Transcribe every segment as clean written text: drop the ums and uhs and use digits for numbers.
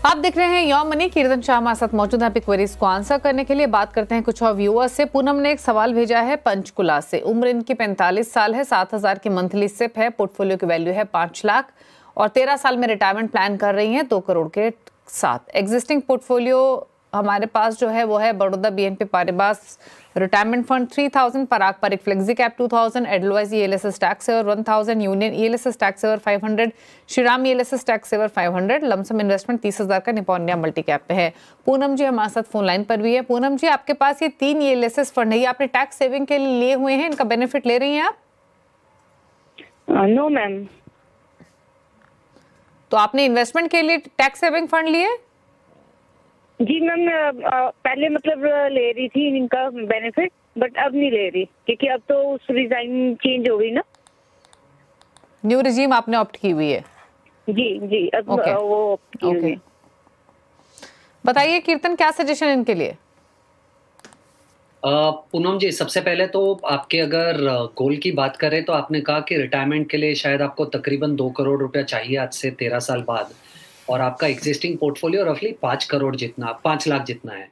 आप देख रहे हैं योर मनी। कीर्तन शाह हमारे साथ मौजूद है क्वेरीज को आंसर करने के लिए। बात करते हैं कुछ और व्यूअर्स से। पूनम ने एक सवाल भेजा है पंचकुला से। उम्र इनकी 45 साल है, 7,000 की मंथली सिप है, पोर्टफोलियो की वैल्यू है 5 लाख और 13 साल में रिटायरमेंट प्लान कर रही हैं 2 करोड़ के साथ। एग्जिस्टिंग पोर्टफोलियो हमारे पास जो है वो है Baroda BNP Paribas retirement fund 3000, Parag Parikh flexi cap 2000, Edelweiss ELSS tax saver 1000, Union ELSS tax saver 500, Shriram ELSS tax saver 500, lumpsum investment 30,000 का निपॉन इंडिया मल्टी कैप पे है। पूनम जी हमारे साथ फोन लाइन पर भी है। पूनम जी, आपके पास ये 3 ELSS फंड है, ये आपने टैक्स सेविंग के लिए हुए हैं, इनका बेनिफिट ले रही हैं आप? No ma'am. तो आपने इन्वेस्टमेंट के लिए टैक्स सेविंग फंड लिए? जी मैम, पहले मतलब ले रही थी इनका बेनिफिट, बट अब नहीं ले रही क्योंकि अब तो उस डिजाइन चेंज हो गई ना। न्यू रिजीम आपने ऑप्ट की हुई है? जी अब Okay. वो ऑप्ट की हुई है। बताइए कीर्तन, क्या सजेशन इनके लिए? पूनम जी, सबसे पहले तो आपके अगर गोल की बात करें तो आपने कहा कि रिटायरमेंट के लिए शायद आपको तकरीबन 2 करोड़ रुपया चाहिए आज से 13 साल बाद, और आपका एग्जिस्टिंग पोर्टफोलियो रफली 5 लाख जितना है।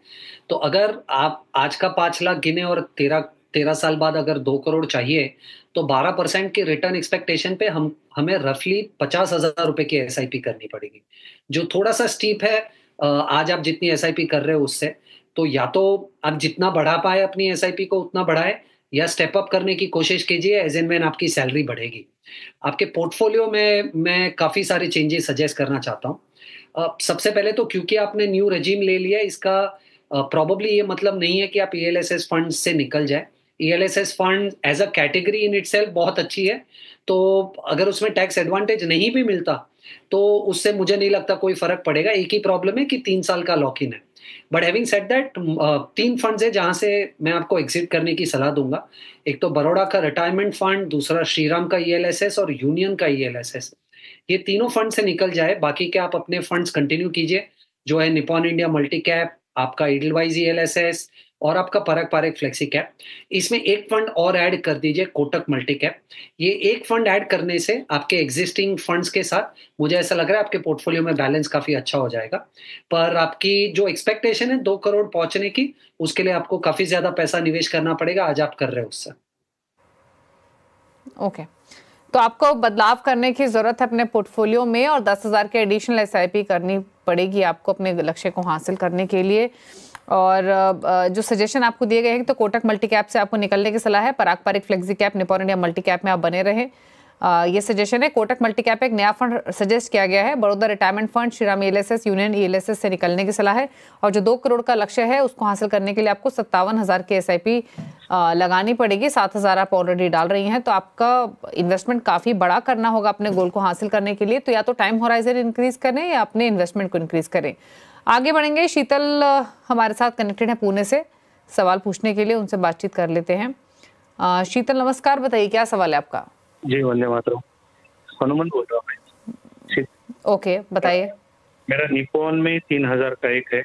तो अगर आप आज का 5 लाख गिने और 13 साल बाद अगर 2 करोड़ चाहिए तो 12% की रिटर्न एक्सपेक्टेशन पे हमें रफली 50,000 रुपए की SIP करनी पड़ेगी, जो थोड़ा सा स्टीप है। आज आप जितनी SIP कर रहे हो उससे, तो या तो आप जितना बढ़ा पाए अपनी SIP को उतना बढ़ाए, या स्टेप अप करने की कोशिश कीजिए एज एंड व्हेन आपकी सैलरी बढ़ेगी। आपके पोर्टफोलियो में मैं काफ़ी सारे चेंजेस सजेस्ट करना चाहता हूँ। सबसे पहले तो क्योंकि आपने न्यू रेजिम ले लिया, इसका प्रोबेबली ये मतलब नहीं है कि आप ELSS फंड से निकल जाए। ELSS fund as a category in itself बहुत अच्छी है, तो अगर उसमें टैक्स एडवांटेज नहीं भी मिलता तो उससे मुझे नहीं लगता कोई फर्क पड़ेगा। एक ही प्रॉब्लम है कि 3 साल का लॉक इन है। But having said that, 3 funds है जहां से मैं आपको एग्जिट करने की सलाह दूंगा। एक तो बड़ौदा का रिटायरमेंट फंड, दूसरा श्रीराम का ELSS और यूनियन का ELSS। ये तीनों फंड से निकल जाए, बाकी के आप अपने फंड्स कंटिन्यू कीजिए, जो है निपॉन इंडिया मल्टी कैप, आपका इडलवाइज ELSS और आपका पराग पारिक फ्लेक्सी कैप। इसमें एक फंड और ऐड कर दीजिए, कोटक मल्टी कैप। ये एक फंड ऐड करने से आपके एग्जिस्टिंग फंड्स के साथ मुझे ऐसा लग रहा है आपके पोर्टफोलियो में बैलेंस काफी अच्छा हो जाएगा। पर आपकी जो एक्सपेक्टेशन है 2 करोड़ पहुंचने की, उसके लिए आपको काफी ज्यादा पैसा निवेश करना पड़ेगा। आज आप कर रहे हो उससे। ओके, तो आपको बदलाव करने की जरूरत है अपने पोर्टफोलियो में और 10,000 के एडिशनल SIP करनी पड़ेगी आपको अपने लक्ष्य को हासिल करने के लिए। और जो सजेशन आपको दिए गए हैं तो कोटक मल्टी कैप से आपको निकलने की सलाह है, Parag Parikh flexi cap, Nippon India multi cap में आप बने रहें, ये सजेशन है। कोटक मल्टी कैप एक नया फंड सजेस्ट किया गया है, Baroda retirement fund, Shriram ELSS, union ELSS से निकलने की सलाह है। और जो 2 करोड़ का लक्ष्य है उसको हासिल करने के लिए आपको 57,000 की SIP लगानी पड़ेगी। 7,000 आप ऑलरेडी डाल रही हैं, तो आपका इन्वेस्टमेंट काफी बड़ा करना होगा अपने गोल को हासिल करने के लिए। तो या तो टाइम होराइजन इंक्रीज करें या अपने इन्वेस्टमेंट को इंक्रीज करें। आगे बढ़ेंगे। शीतल हमारे साथ कनेक्टेड है पुणे से सवाल पूछने के लिए, उनसे बातचीत कर लेते हैं। शीतल नमस्कार, बताइए क्या सवाल है आपका? जी वंदे मातरम, हनुमान बोल रहा हूँ। ओके, बताइए। मेरा निपॉन में 3,000 का एक है,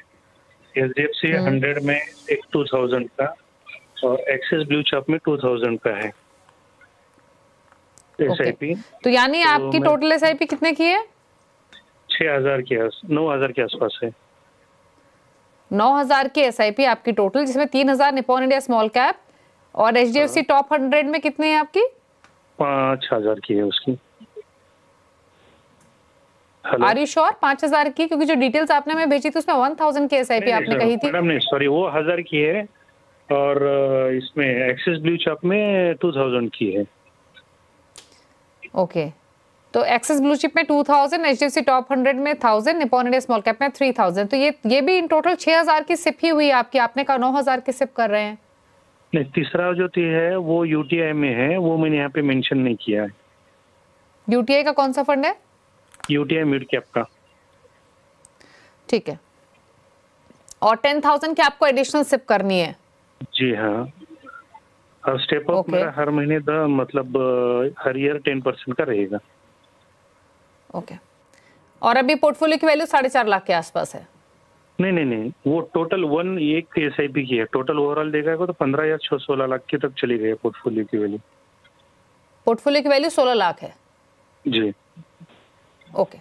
HDFC 100 में एक 2,000 का और एक्सिस ब्लू चिप में 2,000 का है SIP। तो यानी आपकी टोटल SIP कितने की है? 9,000 के आसपास है। 9,000 की SIP आपकी टोटल, जिसमें 3,000 निपॉन इंडिया स्मॉल कैप और HDFC टॉप 100 में कितने हैं आपकी? 5,000 की है उसकी। आर यू श्योर 5,000 की? क्योंकि जो डिटेल्स आपने हमें भेजी थी उसमें 1,000 की SIP आपने कही थी। मैडम नहीं, सॉरी, वो 1,000 की है और इसमें एक्सिस ब्लू चिप में 2,000 की है। ओके, तो एक्सिस ब्लू चिप में 2,000, HDFC टॉप 100 में 1,000, निपॉन इंडिया स्मॉल कैप में 3,000। तो ये भी इन टोटल 6,000 की सिप ही हुई आपकी। आपने कहा 9,000 की सिप कर रहे हैं। नहीं, तीसरा जो है वो UTI में है, वो मैंने यहाँ पे मेंशन नहीं किया है। UTI का कौन सा फंड है? UTI मिड कैप का। ठीक है, और 10,000 की आपको एडिशनल सिप करनी है? जी हाँ, और स्टेप अप मेरा हर महीने मतलब हर ईयर 10% का रहेगा। ओके, और अभी पोर्टफोलियो की वैल्यू 4.5 लाख के आसपास है? नहीं, वो टोटल एक SIP की है। टोटल ओवरऑल देखा तो 15 या 16 लाख की तक चली गई है पोर्टफोलियो की वैल्यू। पोर्टफोलियो की वैल्यू 16 लाख है? जी। ओके,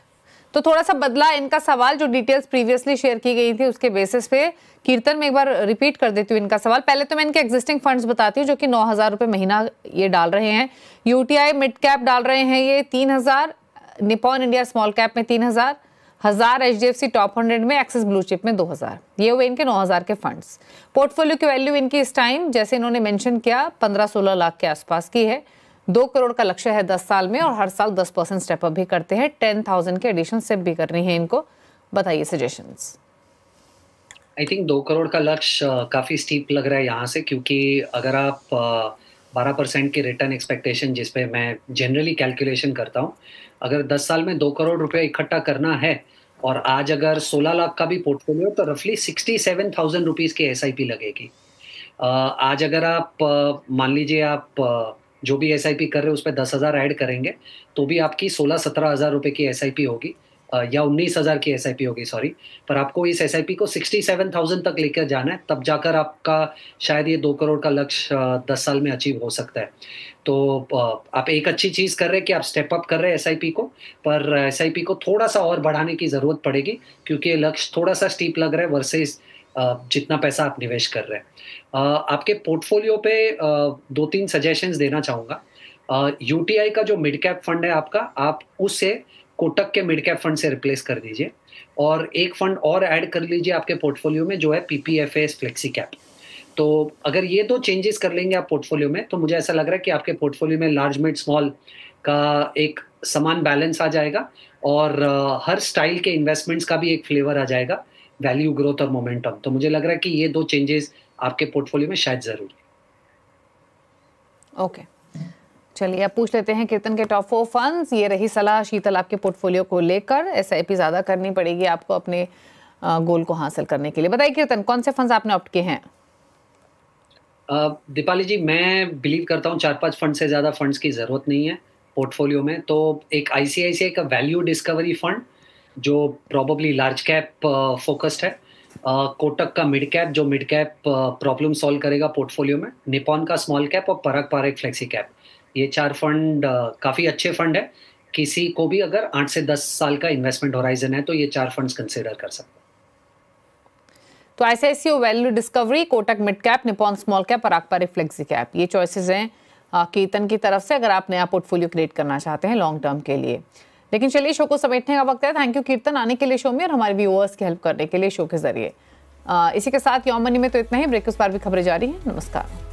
तो थोड़ा सा बदला इनका सवाल, जो डिटेल्स प्रीवियसली शेयर की गई थी उसके बेसिस पे। कीर्तन में एक बार रिपीट कर देती हूँ इनका सवाल। पहले तो मैं इनके एग्जिस्टिंग फंड्स बताती हूँ जो कि 9,000 रुपये महीना ये डाल रहे हैं। यूटीआई मिड कैप डाल रहे हैं ये 3,000, निपॉन इंडिया स्मॉल कैप में 3,000, 1,000 एचडीएफसी टॉप 100 में, एक्सिस ब्लू चिप में 2,000। ये हुए इनके 9,000 के फंड्स। पोर्टफोलियो की वैल्यू इनकी इस टाइम जैसे इन्होंने मेंशन किया 15-16 लाख के आसपास की है। 2 करोड़ का लक्ष्य है 10 साल में, और हर साल 10% स्टेप अप भी करते हैं। 10,000 के एडिशन स्टेप भी करनी है इनको। बताइए सजेशंस। आई थिंक 2 करोड़ का लक्ष्य काफ़ी स्टीप लग रहा है यहाँ से, क्योंकि अगर आप 12% की रिटर्न एक्सपेक्टेशन जिस पे मैं जनरली कैलकुलेशन करता हूँ, अगर 10 साल में 2 करोड़ रुपए इकट्ठा करना है और आज अगर 16 लाख का भी पोर्टफोलियो, तो रफली 67,000 रुपीज़ की एसआईपी लगेगी। आज अगर आप मान लीजिए आप जो भी एसआईपी कर रहे हो उस पर 10,000 ऐड करेंगे तो भी आपकी 16-17 हज़ार रुपये की एसआईपी होगी, या 19,000 की एसआईपी होगी, सॉरी। पर आपको इस एसआईपी को 67,000 तक लेकर जाना है, तब जाकर आपका शायद ये 2 करोड़ का लक्ष्य 10 साल में अचीव हो सकता है। तो आप एक अच्छी चीज़ कर रहे हैं कि आप स्टेप अप कर रहे हैं एसआईपी को, पर एसआईपी को थोड़ा सा और बढ़ाने की ज़रूरत पड़ेगी, क्योंकि ये लक्ष्य थोड़ा सा स्टीप लग रहा है वर्सेस जितना पैसा आप निवेश कर रहे हैं। आपके पोर्टफोलियो पे 2-3 सजेशंस देना चाहूँगा। यूटीआई का जो मिड कैप फंड है आपका, आप उसे कोटक के मिड कैप फंड से रिप्लेस कर दीजिए, और एक फंड और ऐड कर लीजिए आपके पोर्टफोलियो में जो है पीपीएफएस फ्लेक्सी कैप। तो अगर ये 2 चेंजेस कर लेंगे आप पोर्टफोलियो में, तो मुझे ऐसा लग रहा है कि आपके पोर्टफोलियो में लार्ज मिड स्मॉल का एक समान बैलेंस आ जाएगा, और हर स्टाइल के इन्वेस्टमेंट्स का भी एक फ्लेवर आ जाएगा, वैल्यू ग्रोथ और मोमेंटम। तो मुझे लग रहा है कि ये 2 चेंजेस आपके पोर्टफोलियो में शायद जरूरी। ओके, चलिए अब पूछ लेते हैं कीर्तन के टॉप 4 फंड्स। ये रही सलाह शीतल आपके पोर्टफोलियो को लेकर। एसआईपी ज़्यादा करनी पड़ेगी आपको अपने गोल को हासिल करने के लिए। बताइए कीर्तन, कौन से फंड्स आपने ऑप्ट किए हैं? दीपाली जी, मैं बिलीव करता हूँ 4-5 फंड से ज़्यादा फंड्स की ज़रूरत नहीं है पोर्टफोलियो में। तो एक आईसीआईसीआई का वैल्यू डिस्कवरी फंड जो प्रॉबली लार्ज कैप फोकस्ड है, कोटक का मिड कैप जो मिड कैप प्रॉब्लम सॉल्व करेगा पोर्टफोलियो में, निपॉन का स्मॉल कैप और पराग पारेख फ्लेक्सी कैप। ये 4 फंड काफ़ी अच्छे फंड है। किसी को भी अगर 8 से 10 साल का इन्वेस्टमेंट होराइजन है तो ये 4 फंड्स कंसिडर कर सकते हैं। तो ICICI value discovery, Kotak mid cap, Nippon small cap, Parag Parekh flexi cap, ये चॉइसेस हैं कीर्तन की तरफ से अगर आप नया पोर्टफोलियो क्रिएट करना चाहते हैं लॉन्ग टर्म के लिए। लेकिन चलिए शो को समेटने का वक्त है। थैंक यू कीर्तन आने के लिए शो में और हमारे व्यूअर्स की हेल्प करने के लिए शो के जरिए। इसी के साथ योर मनी में तो इतना ही। ब्रेक के उस पार भी खबरें जारी हैं। नमस्कार।